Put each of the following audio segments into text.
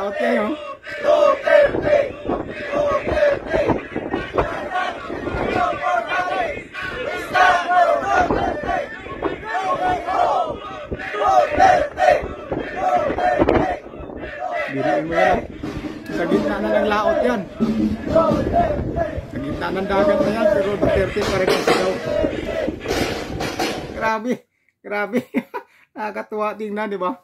laot yan, oh. Biruin mo yan, sa gitna na ng laot yan. Sa gitna ng dagat na yan, pero Duterte pa rin ang sigaw. Grabe, grabe. Nakakatuwa tingnan, di ba?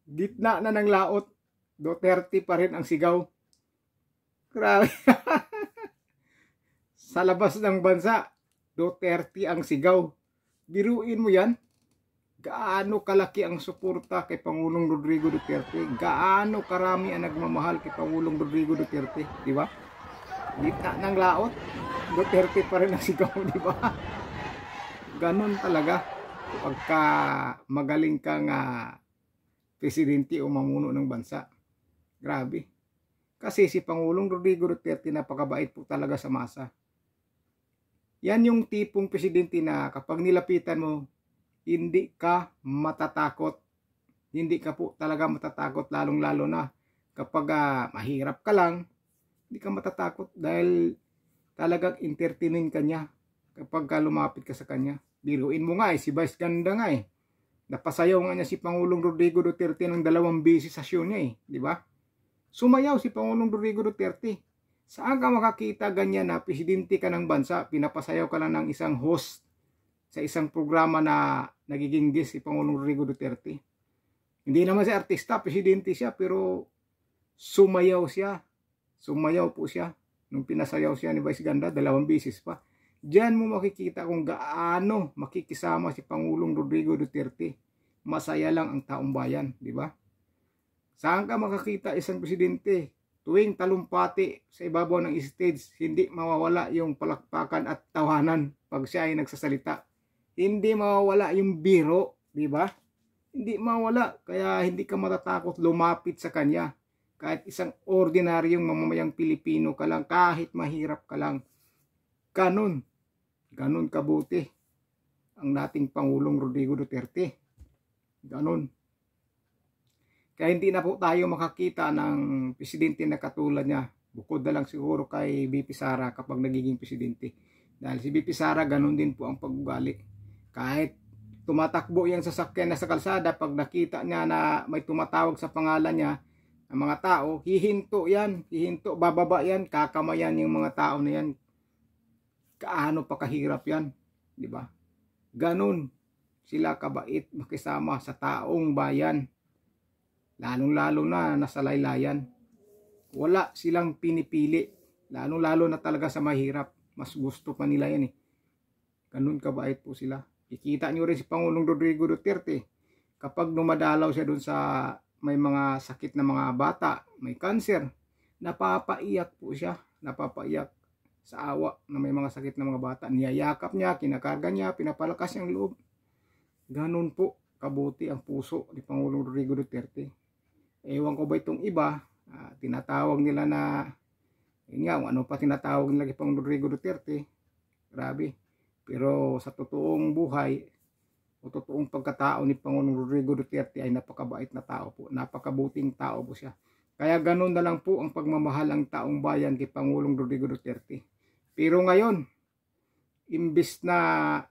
Gitna na ng laot, Duterte pa rin ang sigaw. Grabe. Sa labas ng bansa, Duterte ang sigaw. Biruin mo yan. Gaano kalaki ang suporta kay Pangulong Rodrigo Duterte? Gaano karami ang nagmamahal kay Pangulong Rodrigo Duterte? Di ba? Gitna ng laot, Duterte pa rin ang sigaw, di ba? Ganon talaga. Pagka magaling kang presidente o mamuno ng bansa. Grabe. Kasi si Pangulong Rodrigo Duterte napakabait po talaga sa masa. Yan yung tipong presidente na kapag nilapitan mo, hindi ka matatakot. Hindi ka po talaga matatakot, lalong-lalo na kapag mahirap ka lang, hindi ka matatakot dahil talagang entertainin ka niya kapag lumapit ka sa kanya. Biruin mo nga si Vice Ganda nga napasayaw nga niya si Pangulong Rodrigo Duterte ng 2 beses sa show niya di ba? Sumayaw si Pangulong Rodrigo Duterte. Saan ka makakita ganyan na presidente ka ng bansa, pinapasayaw ka lang ng isang host sa isang programa na nagiging guest si Pangulong Rodrigo Duterte? Hindi naman siya artista, presidente siya, pero sumayaw siya. Sumayaw po siya nung pinasayaw siya ni Vice Ganda 2 beses pa. Diyan mo makikita kung gaano makikisama si Pangulong Rodrigo Duterte. Masaya lang ang taong bayan, di ba? Saan ka makakita isang presidente tuwing talumpati sa ibabaw ng stage, hindi mawawala yung palakpakan at tawanan pag siya ay nagsasalita. Hindi mawawala yung biro, di ba? Hindi mawawala, kaya hindi ka matatakot lumapit sa kanya. Kahit isang ordinaryong mamamayang Pilipino ka lang, kahit mahirap ka lang. Ganon kabuti ang dating Pangulong Rodrigo Duterte. Ganon. Kaya hindi na po tayo makakita ng presidente na katulad niya. Bukod na lang siguro kay BP Sara kapag nagiging presidente. Dahil si BP Sara ganon din po ang pag-ugali. Kahit tumatakbo yung sasakyan na sa kalsada, pag nakita niya na may tumatawag sa pangalan niya, ang mga tao, hihinto yan. Hihinto, bababa yan, kakamayan yung mga tao na yan. Kaano pa kahirap yan, di ba? Ganon sila kabait makisama sa taong bayan. Lalong-lalo na nasa laylayan. Wala silang pinipili. Lalong-lalo na talaga sa mahirap. Mas gusto pa nila yan Ganon kabait po sila. Ikita nyo rin si Pangulong Rodrigo Duterte. Kapag dumadalaw siya dun sa may mga sakit na mga bata, may cancer, napapaiyak po siya. Napapaiyak sa awa na may mga sakit na mga bata. Niyayakap niya, kinakarga niya, pinapalakas niyang loob. Ganon po kabuti ang puso ni Pangulong Rodrigo Duterte. Ewan ko ba itong iba, tinatawag nila na, yun nga, ano pa tinatawag nila kay Pangulong Rodrigo Duterte. Grabe. Pero sa totoong buhay, o totoong pagkatao ni Pangulong Rodrigo Duterte ay napakabait na tao po. Napakabuting tao po siya. Kaya ganun na lang po ang pagmamahal ng taong bayan kay Pangulong Rodrigo Duterte. Pero ngayon, imbis na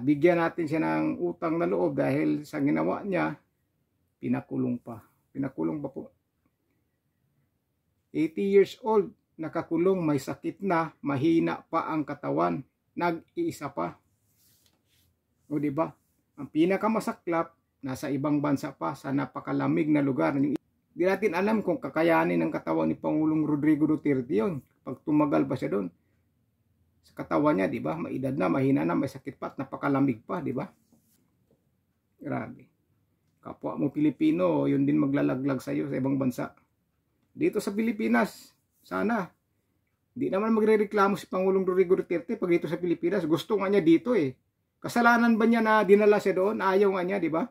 bigyan natin siya ng utang na loob dahil sa ginawa niya, pinakulong pa. Pinakulong pa po. 80 years old, nakakulong, may sakit na, mahina pa ang katawan, nag-iisa pa. O diba? Ang pinakamasaklap, nasa ibang bansa pa, sa napakalamig na lugar. Hindi natin alam kung kakayanin ng katawan ni Pangulong Rodrigo Duterte yun. Pag tumagal pa siya doon. Sa katawan niya, diba? May edad na, mahina na, may sakit pa, at napakalamig pa, diba? Grabe. Kapwa mo Pilipino, yun din maglalaglag sa iyo sa ibang bansa. Dito sa Pilipinas, sana. Hindi naman magrereklamo si Pangulong Rodrigo Duterte pag dito sa Pilipinas. Gusto nga niya dito Kasalanan ba niya na dinala siya doon? Ayaw nga niya, di ba?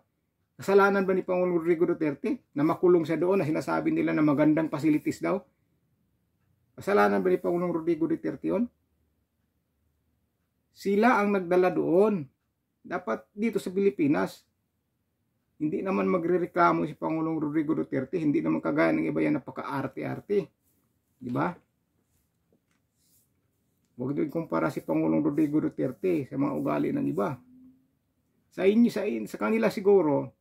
Kasalanan ba ni Pangulong Rodrigo Duterte na makulong siya doon na sinasabi nila na magandang facilities daw? Kasalanan ba ni Pangulong Rodrigo Duterte yun? Sila ang nagdala doon. Dapat dito sa Pilipinas. Hindi naman magrereklamo si Pangulong Rodrigo Duterte, hindi naman kagaya ng iba yan napaka-arte-arte. Di ba? Huwag din kumpara si Pangulong Rodrigo Duterte sa mga ugali ng iba. Sa kanila siguro,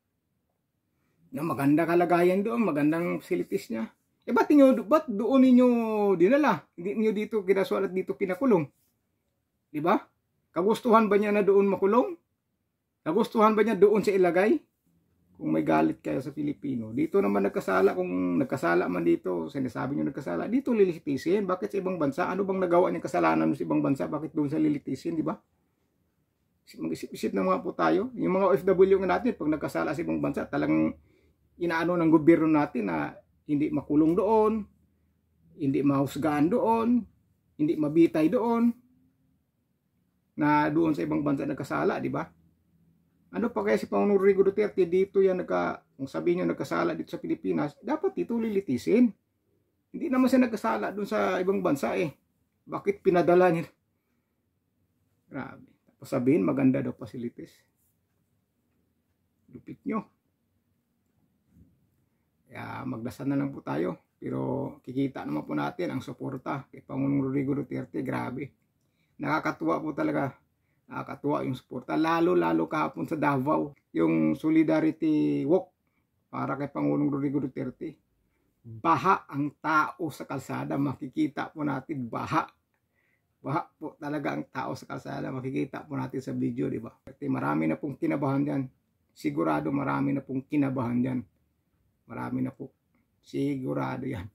na maganda kalagayan doon, magandang facilities niya. Ba't doon ninyo dinala? Hindi niyo dito kinasual at dito pinakulong? Di ba? Kagustuhan ba niya na doon makulong? Kagustuhan ba niya doon sa ilagay? Kung may galit kayo sa Pilipino. Dito naman nagkasala, kung nagkasala man dito, sinasabi niyo nagkasala, dito lilitisin. Bakit sa ibang bansa? Ano bang nagawa niyang kasalanan sa ibang bansa? Bakit doon sa lilitisin, di ba? Mag-isip-isip na mga po tayo. Yung mga OFW nga natin, pag nagkasala sa ibang bansa, talagang inaano ng gobyerno natin na hindi makulong doon, hindi mahusgahan doon, hindi mabitay doon, na doon sa ibang bansa nagkasala, di ba? Ano pa kaya si Pangulong Rodrigo Duterte dito yan kung sabihin niyo nagkasala dito sa Pilipinas, dapat dito lilitisin. Hindi naman siya nagkasala doon sa ibang bansa eh. Bakit pinadala niya? Grabe. Tapos sabihin maganda daw facilities. Lupit nyo. Kaya magdasal na lang po tayo. Pero kikita naman po natin ang suporta kay Pangulong Rodrigo Duterte. Grabe. Nakakatuwa po talaga. Nakakatuwa yung suporta. Lalo kahapon sa Davao. Yung Solidarity Walk para kay Pangulong Rodrigo Duterte. Baha ang tao sa kalsada. Makikita po natin baha. Baha po talaga ang tao sa kalsada. Makikita po natin sa video, di ba? Marami na pong kinabahan dyan. Sigurado marami na pong kinabahan dyan. Marami na po. Sigurado yan.